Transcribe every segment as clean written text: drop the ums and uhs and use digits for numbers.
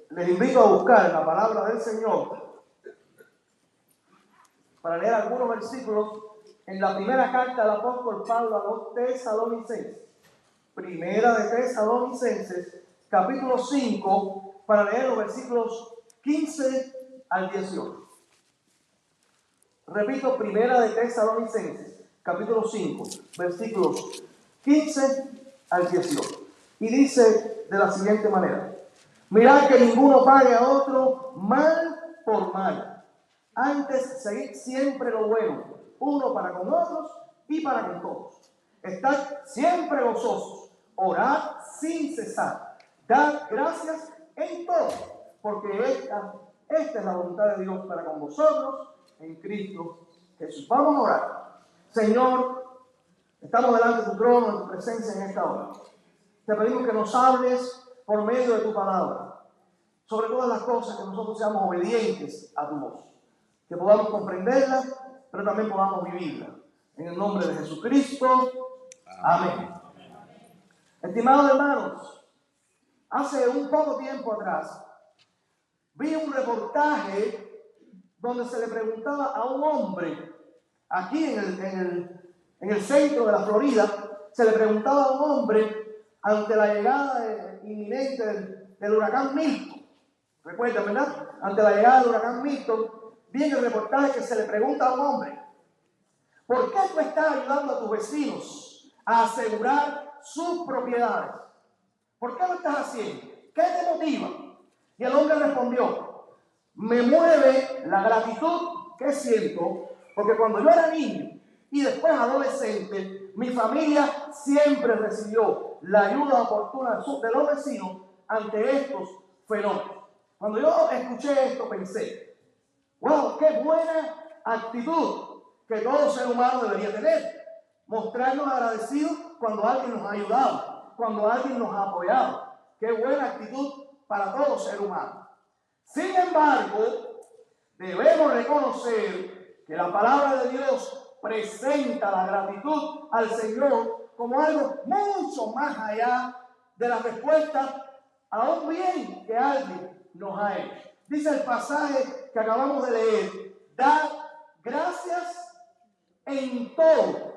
les invito a buscar la palabra del Señor para leer algunos versículos en la primera carta del apóstol Pablo a los Tesalonicenses. Primera de Tesalonicenses, capítulo 5, para leer los versículos 15 al 18. Repito, Primera de Tesalonicenses, capítulo 5, versículos 15 al 18. Y dice de la siguiente manera: mirad que ninguno pague a otro mal por mal. Antes, seguid siempre lo bueno, uno para con otros y para con todos. Estad siempre gozosos, orad sin cesar, dad gracias en todo, porque esta es la voluntad de Dios para con vosotros en Cristo Jesús. Vamos a orar. Señor, estamos delante de tu trono, en tu presencia en esta hora. Te pedimos que nos hables por medio de tu palabra. Sobre todas las cosas, que nosotros seamos obedientes a tu voz. Que podamos comprenderla, pero también podamos vivirla. En el nombre de Jesucristo. Amén. Estimados hermanos, hace un poco tiempo atrás vi un reportaje donde se le preguntaba a un hombre, aquí en el centro de la Florida, se le preguntaba a un hombre ante la llegada inminente del huracán Milton. Recuerdan, ¿verdad? Ante la llegada del huracán Milton, viene el reportaje que se le pregunta a un hombre: ¿por qué tú estás ayudando a tus vecinos a asegurar sus propiedades? ¿Por qué lo estás haciendo? ¿Qué te motiva? Y el hombre respondió: me mueve la gratitud que siento, porque cuando yo era niño y después adolescente, mi familia siempre recibió la ayuda oportuna de los vecinos ante estos fenómenos. Cuando yo escuché esto pensé: wow, qué buena actitud que todo ser humano debería tener. Mostrarnos agradecidos cuando alguien nos ha ayudado, cuando alguien nos ha apoyado. Qué buena actitud para todo ser humano. Sin embargo, debemos reconocer que la palabra de Dios presenta la gratitud al Señor como algo mucho más allá de la respuesta a un bien que alguien nos ha hecho. Dice el pasaje que acabamos de leer: dad gracias en todo.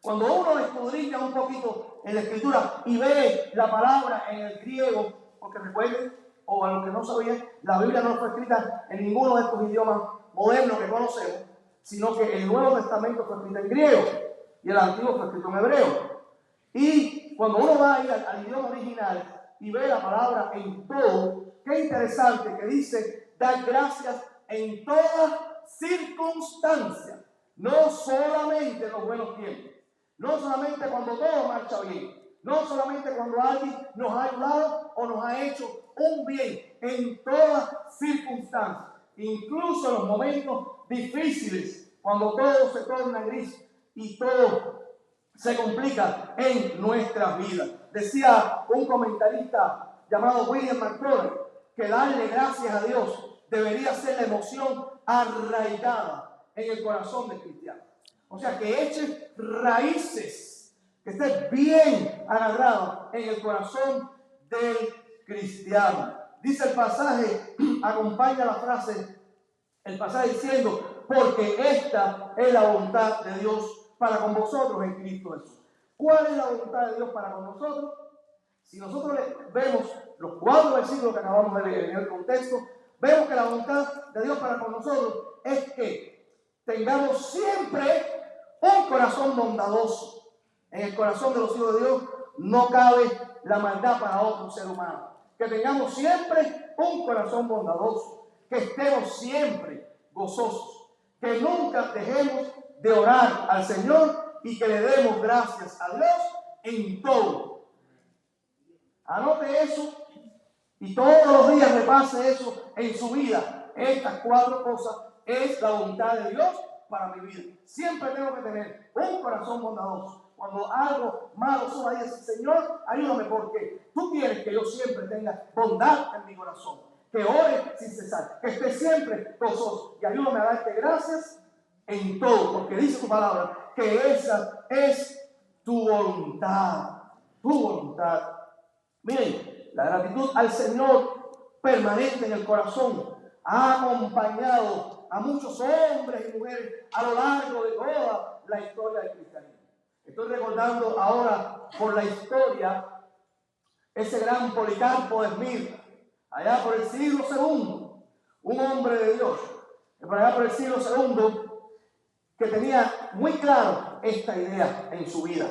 Cuando uno escudriña un poquito en la escritura y ve la palabra en el griego, porque recuerden, o a los que no sabían, la Biblia no fue escrita en ninguno de estos idiomas modernos que conocemos, sino que el Nuevo Testamento fue escrito en griego y el Antiguo fue escrito en hebreo. Y cuando uno va a ir al idioma original y ve la palabra en todo, qué interesante que dice: dar gracias en toda circunstancia, no solamente en los buenos tiempos, no solamente cuando todo marcha bien, no solamente cuando alguien nos ha ayudado o nos ha hecho un bien, en todas circunstancias, incluso en los momentos difíciles, cuando todo se torna gris y todo se complica en nuestras vidas. Decía un comentarista llamado William McClure que darle gracias a Dios debería ser la emoción arraigada en el corazón del cristiano. O sea, que eche raíces, que esté bien agarrado en el corazón del cristiano. Dice el pasaje, acompaña la frase, el pasaje diciendo: porque esta es la voluntad de Dios para con vosotros en Cristo Jesús. ¿Cuál es la voluntad de Dios para con nosotros? Si nosotros vemos los 4 versículos que acabamos de leer en el contexto, vemos que la voluntad de Dios para con nosotros es que tengamos siempre un corazón bondadoso. En el corazón de los hijos de Dios no cabe la maldad para otro ser humano. Que tengamos siempre un corazón bondadoso, que estemos siempre gozosos, que nunca dejemos de orar al Señor y que le demos gracias a Dios en todo. Anote eso y todos los días repase eso en su vida. Estas 4 cosas es la voluntad de Dios para mi vida. Siempre tengo que tener un corazón bondadoso. Cuando algo malo suba, y decir: Señor, ayúdame, porque tú quieres que yo siempre tenga bondad en mi corazón, que ore sin cesar, que esté siempre gozoso, y ayúdame a darte gracias en todo, porque dice tu palabra que esa es tu voluntad. Tu voluntad. Miren, la gratitud al Señor permanente en el corazón. Ha acompañado a muchos hombres y mujeres a lo largo de toda la historia del cristianismo. Estoy recordando ahora por la historia ese gran Policarpo de Esmirna, allá por el siglo II, un hombre de Dios, por allá por el siglo II, que tenía muy claro esta idea en su vida.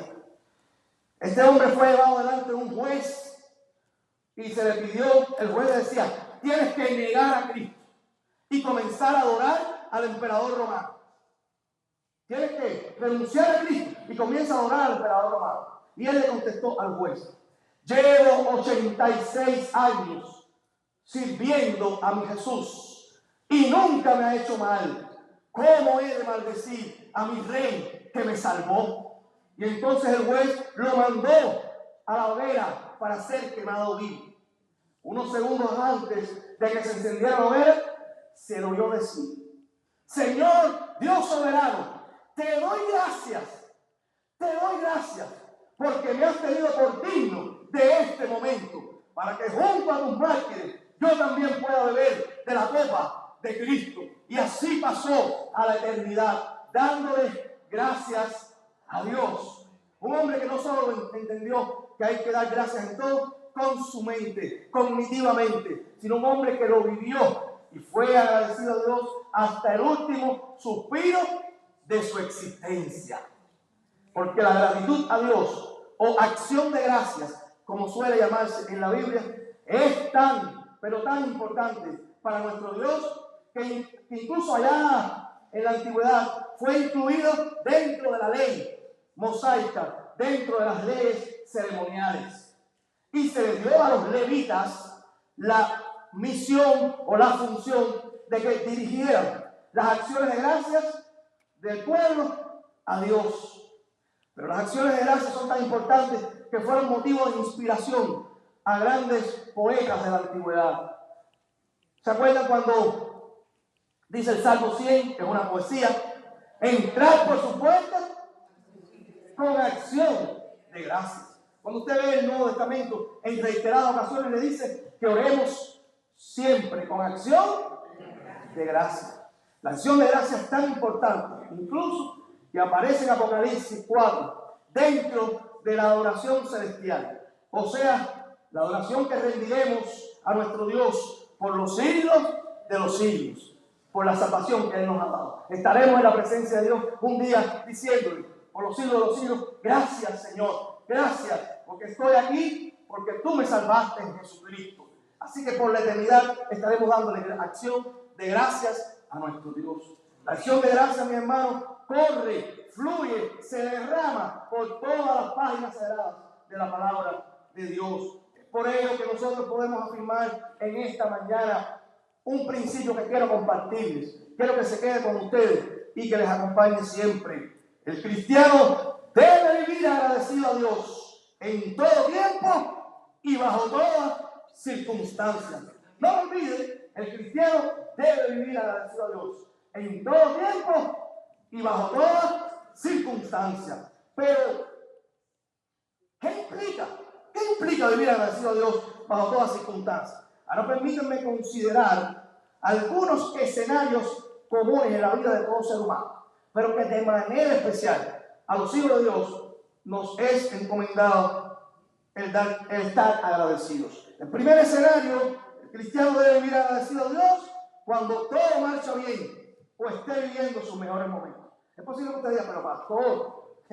Este hombre fue llevado delante de un juez y se le pidió, el juez le decía, tienes que negar a Cristo y comenzar a adorar al emperador romano. Tienes que renunciar a Cristo y comienza a adorar al emperador romano. Y él le contestó al juez, llevo 86 años sirviendo a mi Jesús y nunca me ha hecho mal. ¿Cómo he de maldecir a mi rey que me salvó? Y entonces el juez lo mandó a la hoguera para ser quemado vivo. Unos segundos antes de que se encendiera la hoguera, se lo oyó decir, Señor Dios soberano, te doy gracias, porque me has tenido por digno de este momento, para que junto a tus mártires yo también pueda beber de la copa de Cristo. Y así pasó a la eternidad, dándole gracias a Dios. Un hombre que no solo entendió que hay que dar gracias en todo con su mente, cognitivamente, sino un hombre que lo vivió y fue agradecido a Dios hasta el último suspiro de su existencia. Porque la gratitud a Dios, o acción de gracias, como suele llamarse en la Biblia, es tan, pero tan importante para nuestro Dios, que incluso allá en la antigüedad fue incluido dentro de la ley mosaica, dentro de las leyes ceremoniales. Y se le dio a los levitas la misión o la función de que dirigieran las acciones de gracias del pueblo a Dios. Pero las acciones de gracias son tan importantes que fueron motivo de inspiración a grandes poetas de la antigüedad. ¿Se acuerdan cuando dice el Salmo 100, que es una poesía, entrar por su puerta con acción de gracias? Cuando usted ve el Nuevo Testamento, en reiteradas ocasiones le dice que oremos siempre con acción de gracias. La acción de gracias es tan importante, incluso que aparece en Apocalipsis 4, dentro de la adoración celestial. O sea, la adoración que rendiremos a nuestro Dios por los siglos de los siglos, por la salvación que Él nos ha dado. Estaremos en la presencia de Dios un día diciéndole, por los siglos de los siglos, gracias Señor, gracias, porque estoy aquí, porque tú me salvaste en Jesucristo. Así que por la eternidad estaremos dándole acción de gracias a nuestro Dios. La acción de gracias, mi hermano, corre, fluye, se derrama por todas las páginas sagradas de la palabra de Dios. Es por ello que nosotros podemos afirmar en esta mañana un principio que quiero compartirles. Quiero que se quede con ustedes y que les acompañe siempre. El cristiano debe vivir agradecido a Dios en todo tiempo y bajo todas circunstancias. No lo olviden, el cristiano debe vivir agradecido a Dios en todo tiempo y bajo todas circunstancias. Pero, ¿qué implica? ¿Qué implica vivir agradecido a Dios bajo todas circunstancias? Ahora permítanme considerar algunos escenarios comunes en la vida de todo ser humano, pero que de manera especial a los hijos de Dios nos es encomendado el estar agradecidos. El primer escenario, el cristiano debe vivir agradecido a Dios cuando todo marcha bien o esté viviendo sus mejores momentos. Es posible que usted diga, pero pastor,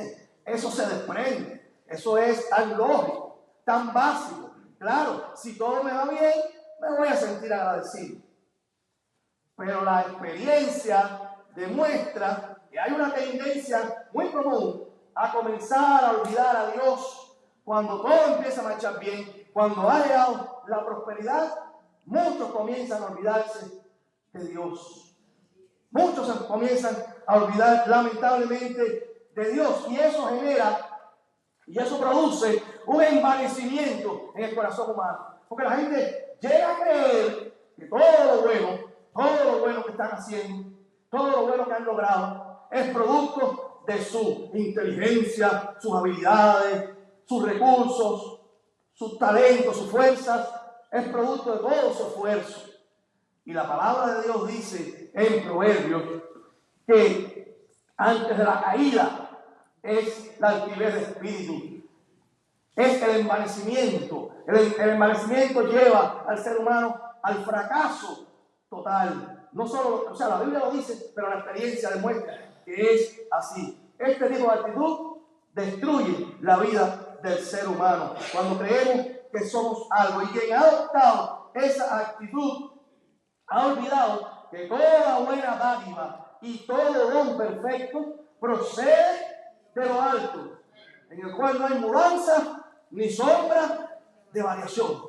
eso se desprende, eso es tan lógico, tan básico. Claro, si todo me va bien, me voy a sentir agradecido. Pero la experiencia demuestra que hay una tendencia muy común a comenzar a olvidar a Dios cuando todo empieza a marchar bien, cuando ha llegado la prosperidad. Muchos comienzan a olvidarse de Dios. Muchos comienzan a olvidar lamentablemente de Dios, y eso genera y eso produce un envanecimiento en el corazón humano, porque la gente llega a creer que todo lo bueno que están haciendo, todo lo bueno que han logrado es producto de su inteligencia, sus habilidades, sus recursos, sus talentos, sus fuerzas. es producto de todo su esfuerzo. Y la palabra de Dios dice en Proverbios que antes de la caída es la altivez de espíritu, es el envanecimiento. El envanecimiento lleva al ser humano al fracaso total. No solo, o sea, la Biblia lo dice, pero la experiencia demuestra que es así. Este tipo de actitud destruye la vida del ser humano. Cuando creemos que somos algo, y quien ha adoptado esa actitud ha olvidado que toda buena dádiva y todo don perfecto procede de lo alto, en el cual no hay mudanza ni sombra de variación.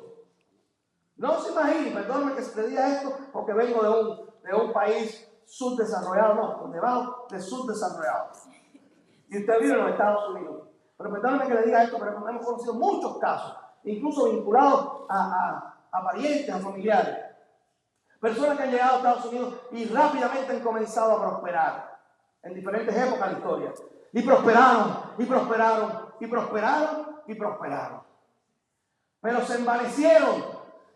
No se imaginen, perdónenme que se le diga esto porque vengo de un país subdesarrollado, no, debajo de subdesarrollado. Y usted vive en los Estados Unidos. Pero perdónenme que le diga esto, pero hemos conocido muchos casos, incluso vinculados a parientes, a familiares. Personas que han llegado a Estados Unidos y rápidamente han comenzado a prosperar en diferentes épocas de la historia. Y prosperaron, y prosperaron, y prosperaron, y prosperaron. Pero se envanecieron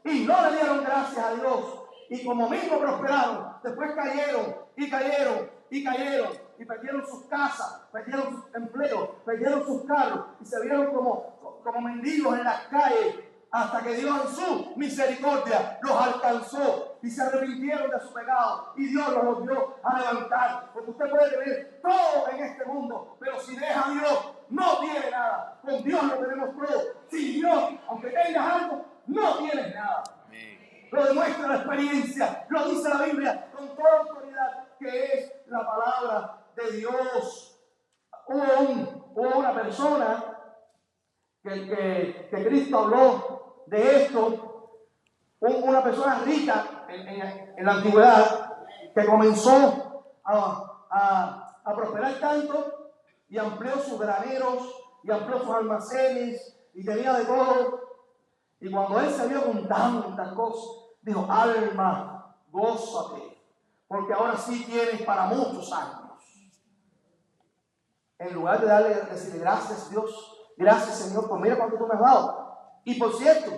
y no le dieron gracias a Dios. Y como mismo prosperaron, después cayeron, y cayeron, y cayeron, y perdieron sus casas, perdieron sus empleos, perdieron sus carros, y se vieron como mendigos en las calles, hasta que Dios en su misericordia los alcanzó y se arrepintieron de su pecado y Dios los volvió a levantar. Porque usted puede tener todo en este mundo, pero si deja a Dios, no tiene nada. Con Dios lo tenemos todo. Sin Dios, aunque tengas algo, no tienes nada. Lo demuestra la experiencia, lo dice la Biblia con toda autoridad, que es la palabra de Dios. Hubo una persona que Cristo habló de esto, una persona rica en la antigüedad, que comenzó a prosperar tanto y amplió sus graneros y amplió sus almacenes y tenía de todo. Y cuando él se vio con tantas cosas, dijo: alma, gózate, porque ahora sí tienes para muchos años. En lugar de decirle gracias Dios, gracias Señor, pues mira cuánto tú me has dado. Y por cierto,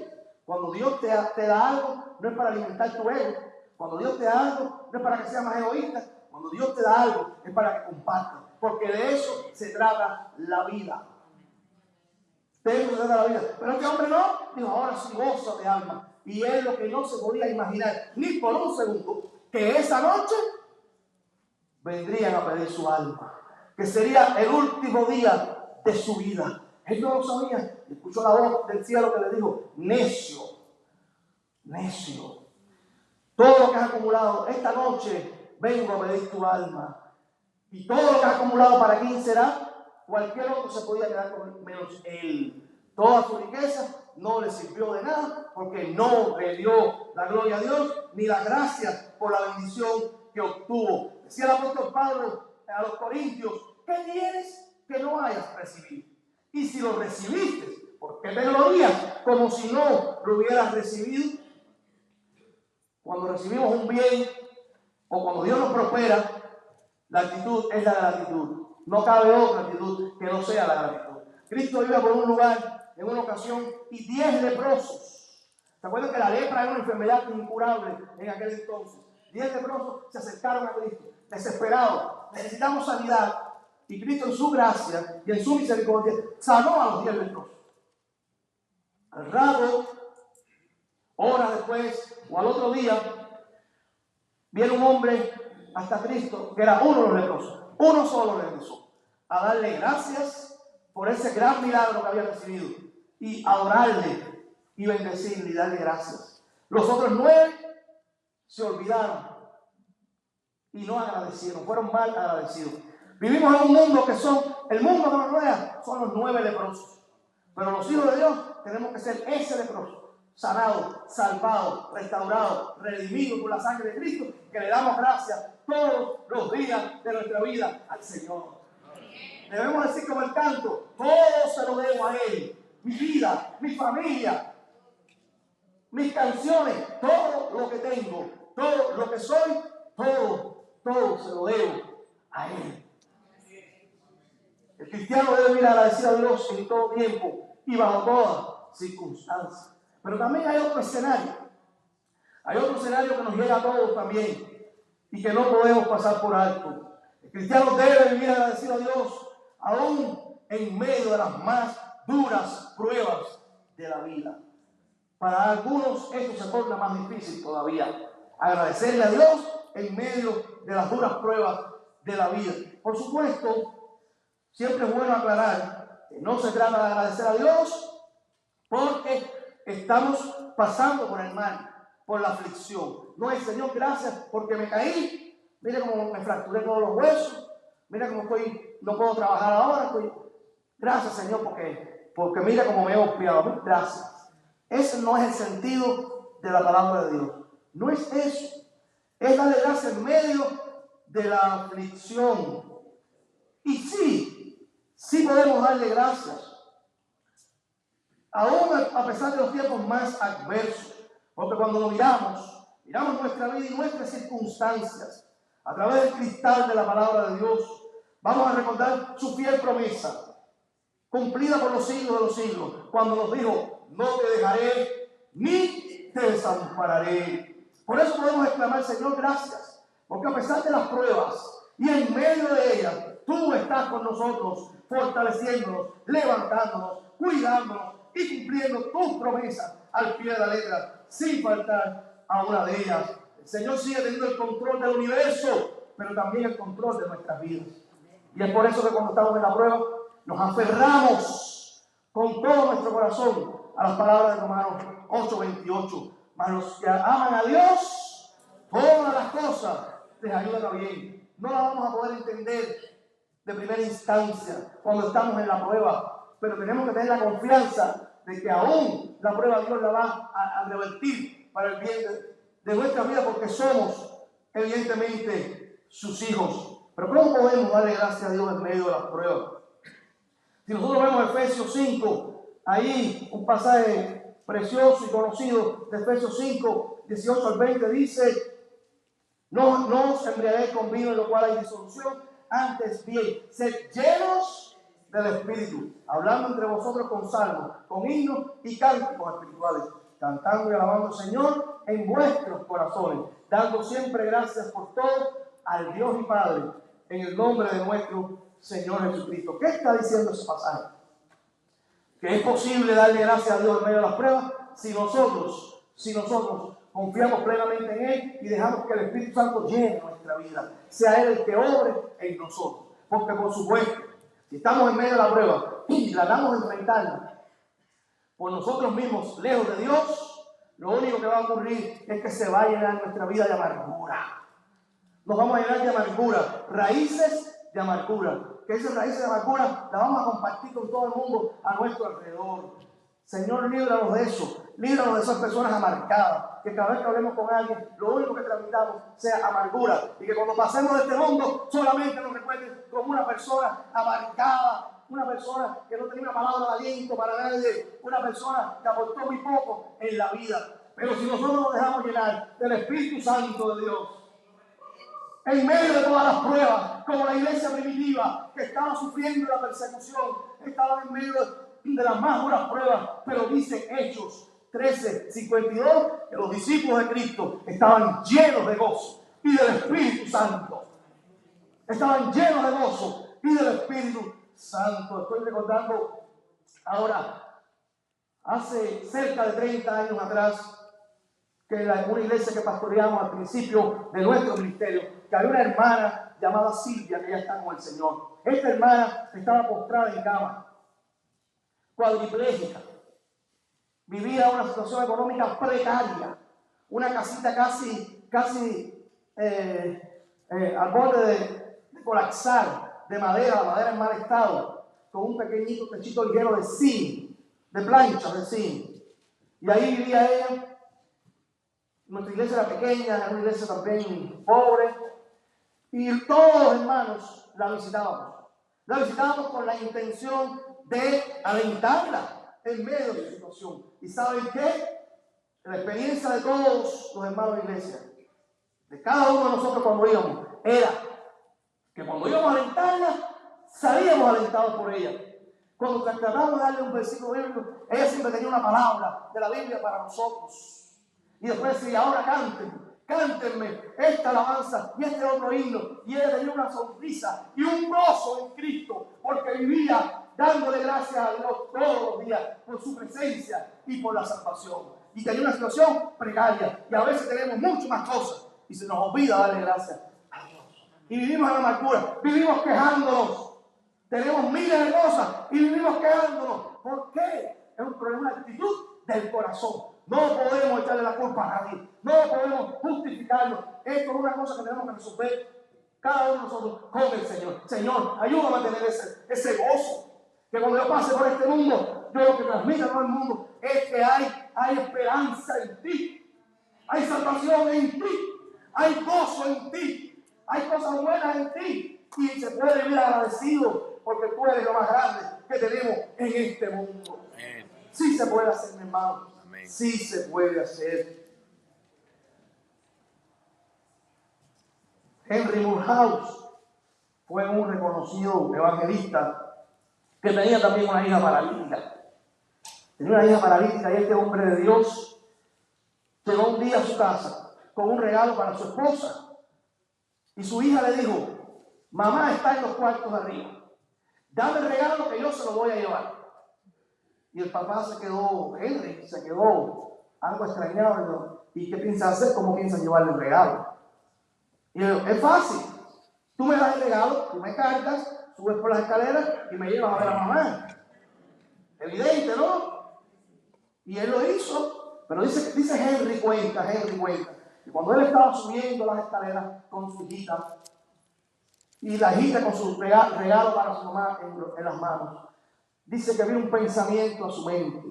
cuando Dios te da algo, no es para alimentar tu ego. Cuando Dios te da algo, no es para que seas más egoísta. Cuando Dios te da algo, es para que compartas. Porque de eso se trata la vida. De eso se trata la vida. Pero este hombre no, dijo: ahora sí gozo de alma. Y es lo que no se podía imaginar, ni por un segundo, que esa noche vendrían a pedir su alma. Que sería el último día de su vida. Él no lo sabía. Escuchó la voz del cielo que le dijo: necio, necio. Todo lo que has acumulado, esta noche vengo a pedir tu alma. Y todo lo que has acumulado, ¿para quién será? Cualquier otro se podía quedar con él, menos él. Toda su riqueza no le sirvió de nada, porque no le dio la gloria a Dios, ni la gracia por la bendición que obtuvo. Decía el apóstol Pablo a los Corintios: ¿qué tienes que no hayas recibido? Y si lo recibiste, ¿por qué te glorías como si no lo hubieras recibido? Cuando recibimos un bien o cuando Dios nos prospera, la actitud es la gratitud. No cabe otra actitud que no sea la gratitud. Cristo iba por un lugar en una ocasión y 10 leprosos. ¿Se acuerdan que la lepra era una enfermedad incurable en aquel entonces? 10 leprosos se acercaron a Cristo, desesperados: necesitamos sanidad. Y Cristo, en su gracia y en su misericordia, sanó a los 10 leprosos. Al rato, horas después o al otro día, viene un hombre hasta Cristo, que era uno de los leprosos. Uno solo regresó a darle gracias por ese gran milagro que había recibido y adorarle y bendecirle y darle gracias. Los otros 9 se olvidaron y no agradecieron, fueron mal agradecidos. Vivimos en un mundo el mundo que nos rodea son los 9 leprosos. Pero los hijos de Dios tenemos que ser ese leproso, sanado, salvado, restaurado, redimido por la sangre de Cristo, que le damos gracias todos los días de nuestra vida al Señor. Debemos decir como el canto: todo se lo debo a Él, mi vida, mi familia, mis canciones, todo lo que tengo, todo lo que soy, todo se lo debo a Él. El cristiano debe ir agradecido a Dios en todo tiempo y bajo toda circunstancia. Pero también hay otro escenario. Hay otro escenario que nos llega a todos también y que no podemos pasar por alto. El cristiano debe vivir agradecido a Dios aún en medio de las más duras pruebas de la vida. Para algunos esto se torna más difícil todavía. Agradecerle a Dios en medio de las duras pruebas de la vida. Por supuesto, siempre es bueno aclarar que no se trata de agradecer a Dios porque estamos pasando por el mal, por la aflicción. No es, Señor, gracias porque me caí. Mira cómo me fracturé todos los huesos. Mira cómo estoy, no puedo trabajar ahora. Gracias, Señor, porque mira cómo me he golpeado. Gracias. Ese no es el sentido de la palabra de Dios. No es eso. Es darle gracias en medio de la aflicción. Y sí podemos darle gracias. Aún a pesar de los tiempos más adversos. Porque cuando lo miramos nuestra vida y nuestras circunstancias a través del cristal de la palabra de Dios, vamos a recordar su fiel promesa, cumplida por los siglos de los siglos, cuando nos dijo, no te dejaré ni te desampararé. Por eso podemos exclamar, Señor, gracias, porque a pesar de las pruebas y en medio de ellas, tú estás con nosotros, fortaleciéndonos, levantándonos, cuidándonos y cumpliendo tus promesas al pie de la letra, sin faltar a una de ellas. El Señor sigue teniendo el control del universo, pero también el control de nuestras vidas. Y es por eso que cuando estamos en la prueba, nos aferramos con todo nuestro corazón a las palabras de Romanos 8:28. Mas los que aman a Dios, todas las cosas les ayudan a bien. No la vamos a poder entender de primera instancia cuando estamos en la prueba, pero tenemos que tener la confianza de que aún la prueba Dios la va a revertir para el bien de nuestra vida, porque somos evidentemente sus hijos. Pero ¿cómo podemos darle gracias a Dios en medio de las pruebas? Si nosotros vemos Efesios 5, ahí un pasaje precioso y conocido de Efesios 5, 18 al 20 dice: no os embriaguéis con vino en lo cual hay disolución, antes bien, sed llenos del Espíritu, hablando entre vosotros con salmos, con himnos y cánticos espirituales, cantando y alabando al Señor en vuestros corazones, dando siempre gracias por todo al Dios y Padre, en el nombre de nuestro Señor Jesucristo. ¿Qué está diciendo ese pasaje? Que es posible darle gracias a Dios en medio de las pruebas si nosotros confiamos plenamente en Él y dejamos que el Espíritu Santo llene nuestra vida, sea Él el que obre en nosotros. Porque por supuesto, si estamos en medio de la prueba y la damos a enfrentarnos por nosotros mismos, lejos de Dios, lo único que va a ocurrir es que se va a llenar nuestra vida de amargura. Nos vamos a llenar de amargura, raíces de amargura. Que esas raíces de amargura las vamos a compartir con todo el mundo a nuestro alrededor. Señor, líbranos de eso. Líbranos de esas personas amargadas. Que cada vez que hablemos con alguien, lo único que transmitamos sea amargura. Y que cuando pasemos de este mundo, solamente nos recuerden como una persona amargada, una persona que no tenía una palabra de aliento para nadie, una persona que aportó muy poco en la vida. Pero si nosotros nos dejamos llenar del Espíritu Santo de Dios, en medio de todas las pruebas, como la iglesia primitiva que estaba sufriendo la persecución, estaba en medio de las más duras pruebas, pero dice Hechos 13:52 que los discípulos de Cristo estaban llenos de gozo y del Espíritu Santo. Estaban llenos de gozo y del Espíritu Santo. Estoy recordando ahora, hace cerca de 30 años atrás, que en una iglesia que pastoreamos al principio de nuestro ministerio, que había una hermana llamada Silvia, que ya está con el Señor. Esta hermana estaba postrada en cama, cuadriplégica, vivía una situación económica precaria, una casita casi al borde de colapsar, de madera, la madera en mal estado, con un pequeñito techito ligero de zinc, de planchas de zinc. Y ahí vivía ella. Nuestra iglesia era pequeña, era una iglesia también pobre, y todos los hermanos la visitábamos. La visitábamos con la intención de alentarla en medio de su situación. ¿Y saben qué? La experiencia de todos los hermanos de la iglesia, de cada uno de nosotros cuando íbamos, era que cuando íbamos a alentarla, salíamos alentados por ella. Cuando tratamos de darle un versículo bíblico, ella siempre tenía una palabra de la Biblia para nosotros. Y después decía, ahora cántenme esta alabanza y este otro himno. Y ella tenía una sonrisa y un gozo en Cristo, porque vivía dándole gracias a Dios todos los días por su presencia y por la salvación. Y tenía una situación precaria. Y a veces tenemos mucho más cosas y se nos olvida darle gracias a Dios. Y vivimos en la amargura, vivimos quejándonos. Tenemos miles de cosas y vivimos quejándonos. ¿Por qué? Es un problema de actitud del corazón. No podemos echarle la culpa a nadie. No podemos justificarlo. Esto es una cosa que tenemos que resolver cada uno de nosotros con el Señor. Señor, ayúdame a tener ese gozo. Que cuando yo pase por este mundo, yo lo que transmito a todo el mundo es que hay esperanza en ti. Hay salvación en ti. Hay gozo en ti. Hay cosas buenas en ti. Y se puede vivir agradecido porque tú eres lo más grande que tenemos en este mundo. Amén. Sí se puede hacer, mi hermano. Amén. Sí se puede hacer. Henry Moorhouse fue un reconocido evangelista que tenía también una hija paralítica. Tenía una hija paralítica y este hombre de Dios llegó un día a su casa con un regalo para su esposa. Y su hija le dijo, mamá está en los cuartos de arriba. Dame el regalo que yo se lo voy a llevar. Y el papá Henry se quedó algo extrañado. ¿Y qué piensa hacer? ¿Cómo piensa llevarle el regalo? Y yo, es fácil. Tú me das el regalo, tú me cargas, subes por las escaleras y me llevas a ver a mamá. Evidente, ¿no? Y él lo hizo. Pero dice Henry cuenta. Y cuando él estaba subiendo las escaleras con su hijita, y la hijita con su regalo para su mamá en las manos, dice que había un pensamiento a su mente.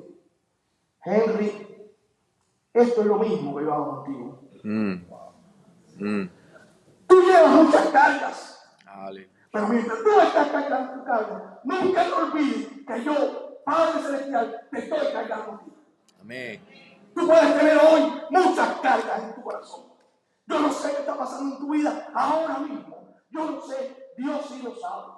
Henry, esto es lo mismo que yo hago contigo. Tú llevas muchas cargas. Dale. Pero mientras tú estás cargando tu carga, nunca te olvides que yo, Padre Celestial, te estoy cargando contigo. Amén. Tú puedes tener hoy muchas cargas en tu corazón. Yo no sé qué está pasando en tu vida ahora mismo. Yo no sé, Dios sí lo sabe.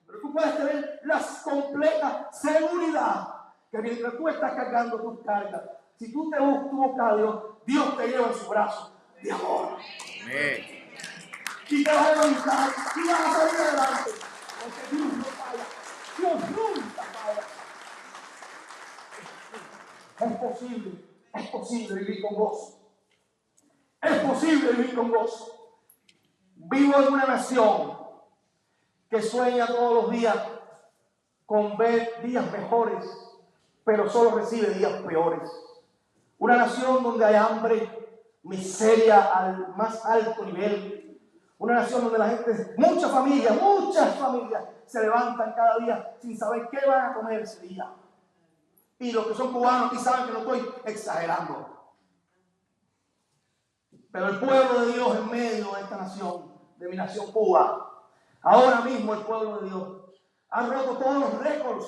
Pero tú puedes tener la completa seguridad que mientras tú estás cargando tus cargas, si tú buscas a Dios, Dios te lleva en su brazo de amor. Amén. Y te vas a levantar y vas a salir adelante. Porque Dios no falla. Dios nunca falla. Es posible vivir con gozo. Es posible vivir con gozo. Vivo en una nación que sueña todos los días con ver días mejores, pero solo recibe días peores. Una nación donde hay hambre, miseria al más alto nivel. Una nación donde la gente, muchas familias se levantan cada día sin saber qué van a comer ese día. Y los que son cubanos aquí saben que no estoy exagerando. Pero el pueblo de Dios en medio de esta nación, de mi nación Cuba, ahora mismo el pueblo de Dios ha roto todos los récords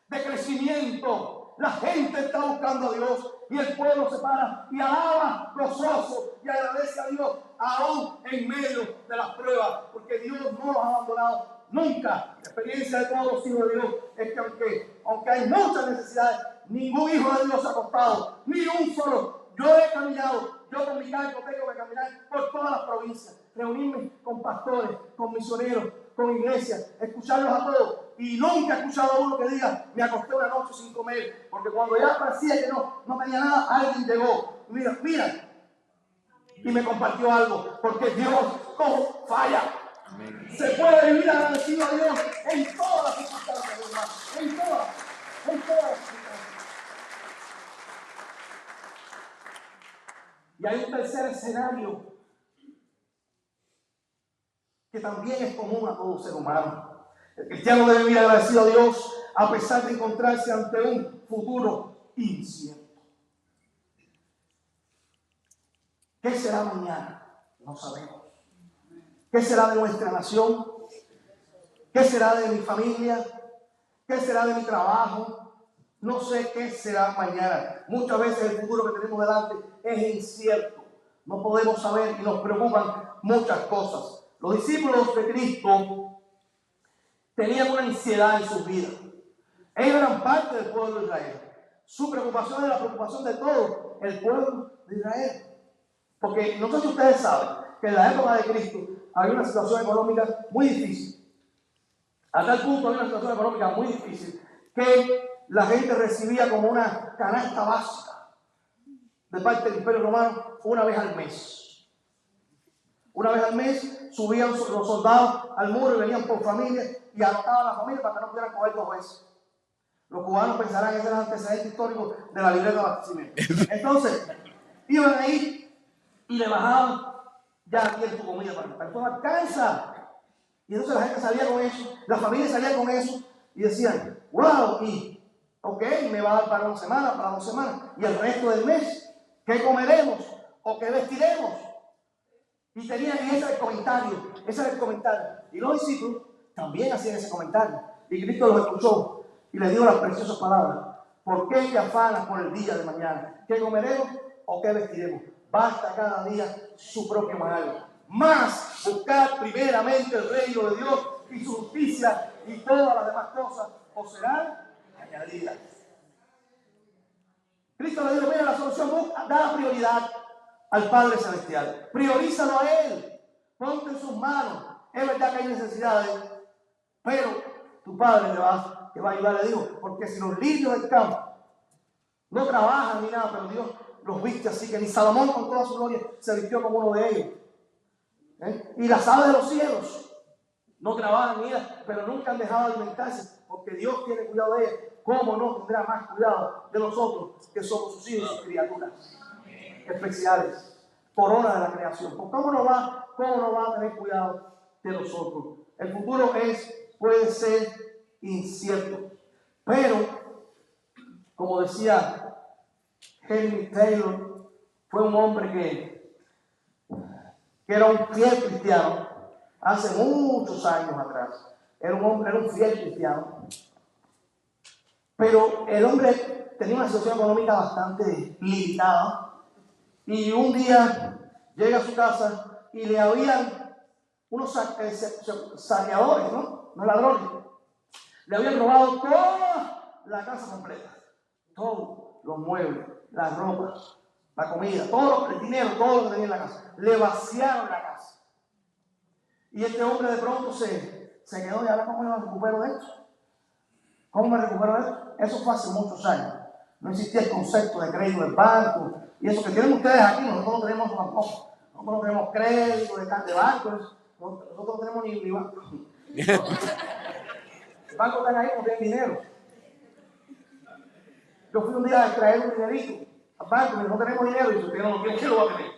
de crecimiento. La gente está buscando a Dios y el pueblo se para y alaba gozoso y agradece a Dios aún en medio de las pruebas, porque Dios no los ha abandonado nunca. La experiencia de todos los hijos de Dios es que aunque hay muchas necesidades, ningún hijo de Dios se ha acostado, ni un solo. Yo he caminado, yo con mi cargo tengo que caminar por todas las provincias, reunirme con pastores, con misioneros, con iglesias, escucharlos a todos. Y nunca he escuchado a uno que diga, me acosté una noche sin comer, porque cuando ya parecía que no tenía nada, alguien llegó. Mira, y me compartió algo, porque Dios no falla. Amén. Se puede vivir agradecido a Dios en todas las circunstancias, hermano, en todas las circunstancias. Y hay un tercer escenario que también es común a todo ser humano. El cristiano debe vivir agradecido a Dios a pesar de encontrarse ante un futuro incierto. ¿Qué será mañana? No sabemos. ¿Qué será de nuestra nación? ¿Qué será de mi familia? ¿Qué será de mi trabajo? No sé qué será mañana. Muchas veces el futuro que tenemos delante es incierto. No podemos saber y nos preocupan muchas cosas. Los discípulos de Cristo tenían una ansiedad en sus vidas. Ellos eran parte del pueblo de Israel. Su preocupación era la preocupación de todo el pueblo de Israel. Porque no sé si ustedes saben que en la época de Cristo había una situación económica muy difícil. A tal punto había una situación económica muy difícil que la gente recibía como una canasta básica de parte del Imperio Romano una vez al mes. Una vez al mes subían los soldados al muro y venían por familia y anotaban a la familia para que no pudieran coger 2 veces. Los cubanos pensarán que ese era el antecedente histórico de la libreta de abastecimiento. Entonces, iban ahí y le bajaban, ya tienes tu comida para esto no alcanza. Y entonces la gente salía con eso, la familia salía con eso y decían, wow, y ok, me va a dar para 1 semana, para 2 semanas, y el resto del mes, ¿qué comeremos o qué vestiremos? Y tenían ese era el comentario. Y los discípulos también hacían ese comentario. Y Cristo los escuchó y les dio las preciosas palabras. ¿Por qué te afanas por el día de mañana? ¿Qué comeremos o qué vestiremos? Basta cada día su propio maná. Más buscar primeramente el reino de Dios y su justicia, y todas las demás cosas os serán añadidas. Cristo le dijo, mira, la solución, da prioridad al Padre Celestial. Priorízalo a Él. Ponte en sus manos. Es verdad que hay necesidades, pero tu Padre te va a ayudar, le digo, porque si los lirios del campo no trabajan ni nada, pero Dios los viste así, que ni Salomón con toda su gloria se vistió como uno de ellos. Y las aves de los cielos no trabajan ni nada, pero nunca han dejado de alimentarse, porque Dios tiene cuidado de ellas. ¿Cómo no tendrá más cuidado de nosotros, que somos sus hijos y sus criaturas especiales, corona de la creación? ¿Cómo no va a tener cuidado de nosotros? El futuro puede ser incierto, pero como decía Henry Taylor, fue un hombre que era un fiel cristiano hace muchos años atrás. Era un fiel cristiano, pero el hombre tenía una situación económica bastante limitada. Y un día llega a su casa y le habían unos saqueadores, ¿no? Unos ladrones. Le habían robado toda la casa completa. Todos los muebles, la ropa, la comida, el dinero, todo lo que tenía en la casa. Le vaciaron la casa. Y este hombre de pronto se quedó y ahora, ¿cómo me recupero de esto? ¿Cómo me recupero de esto? Eso fue hace muchos años. No existía el concepto de crédito del banco. Y eso que tienen ustedes aquí, nosotros no tenemos tampoco. Nosotros no tenemos crédito de bancos. Nosotros no tenemos ni banco. El banco está ahí, no tienen dinero. Yo fui un día a traer un dinerito al banco y no tenemos dinero. Y si usted no lo quiere, ¿qué lo va a tener?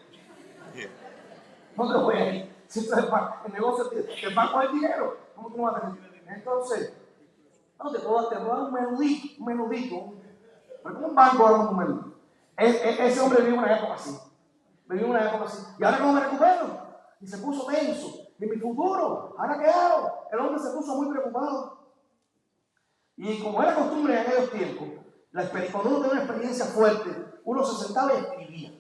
No te lo voy a ir. Si el negocio, el banco es dinero, ¿cómo tú no vas a tener dinero? Entonces, no te puedo dar un menudito. Pero como un banco va a dar un menudito. Ese hombre vivió una época así. Y ahora cómo me recupero. Y se puso tenso. ¿Y mi futuro? ¿Ahora qué hago? El hombre se puso muy preocupado. Y como era costumbre en aquellos tiempos, cuando uno tenía una experiencia fuerte, uno se sentaba y escribía.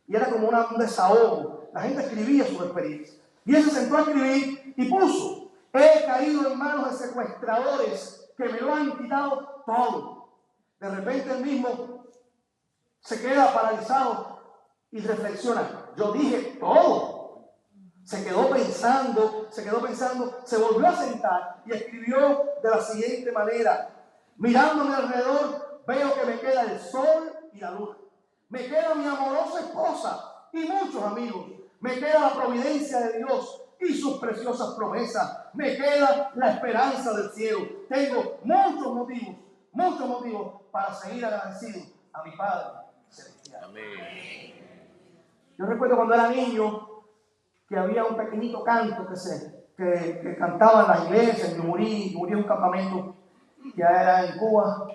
Y era como un desahogo. La gente escribía su experiencia. Y él se sentó a escribir y puso: he caído en manos de secuestradores que me lo han quitado todo. De repente él mismo se queda paralizado y reflexiona. Yo dije todo. Se quedó pensando, se volvió a sentar y escribió de la siguiente manera: mirándome alrededor, veo que me queda el sol y la luna. Me queda mi amorosa esposa y muchos amigos. Me queda la providencia de Dios y sus preciosas promesas. Me queda la esperanza del cielo. Tengo muchos motivos para seguir agradecido a mi Padre Celestial. Amén. Yo recuerdo cuando era niño que había un pequeñito canto que cantaba en las iglesias. Yo morí en un campamento que era en Cuba,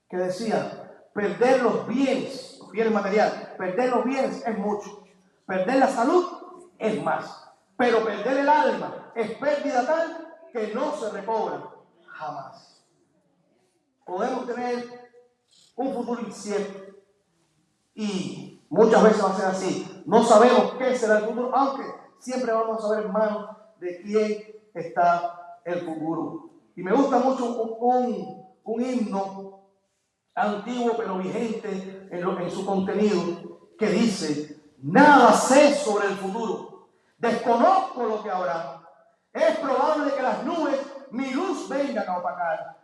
que decía: perder los bienes materiales, perder los bienes es mucho, perder la salud es más, pero perder el alma es pérdida tal que no se recobra jamás. Podemos tener un futuro incierto y muchas veces va a ser así. No sabemos qué será el futuro, aunque siempre vamos a saber en manos de quién está el futuro. Y me gusta mucho un un himno antiguo pero vigente en su contenido, que dice: nada sé sobre el futuro, desconozco lo que habrá, es probable que las nubes mi luz vengan a opacar.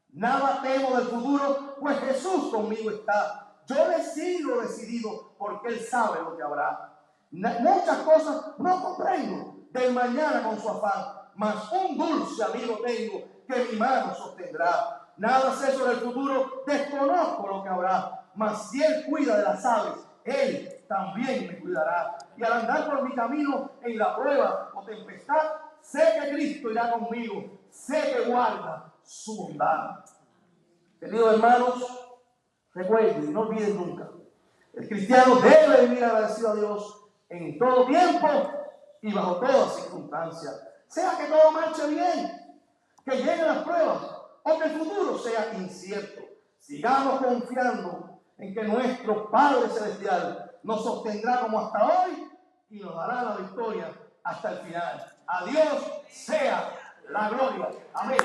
Nada temo del futuro, pues Jesús conmigo está. Yo le sigo decidido porque Él sabe lo que habrá. Muchas cosas no comprendo del mañana con su afán, mas un dulce amigo tengo que mi mano sostendrá. Nada sé sobre el futuro, desconozco lo que habrá, mas si Él cuida de las aves, Él también me cuidará. Y al andar por mi camino en la prueba o tempestad, sé que Cristo irá conmigo, sé que guarda su bondad. Queridos hermanos, recuerden, no olviden nunca, el cristiano debe vivir agradecido a Dios en todo tiempo y bajo todas circunstancias. Sea que todo marche bien, que lleguen las pruebas o que el futuro sea incierto. Sigamos confiando en que nuestro Padre Celestial nos sostendrá como hasta hoy y nos dará la victoria hasta el final. A Dios sea la gloria. Amén.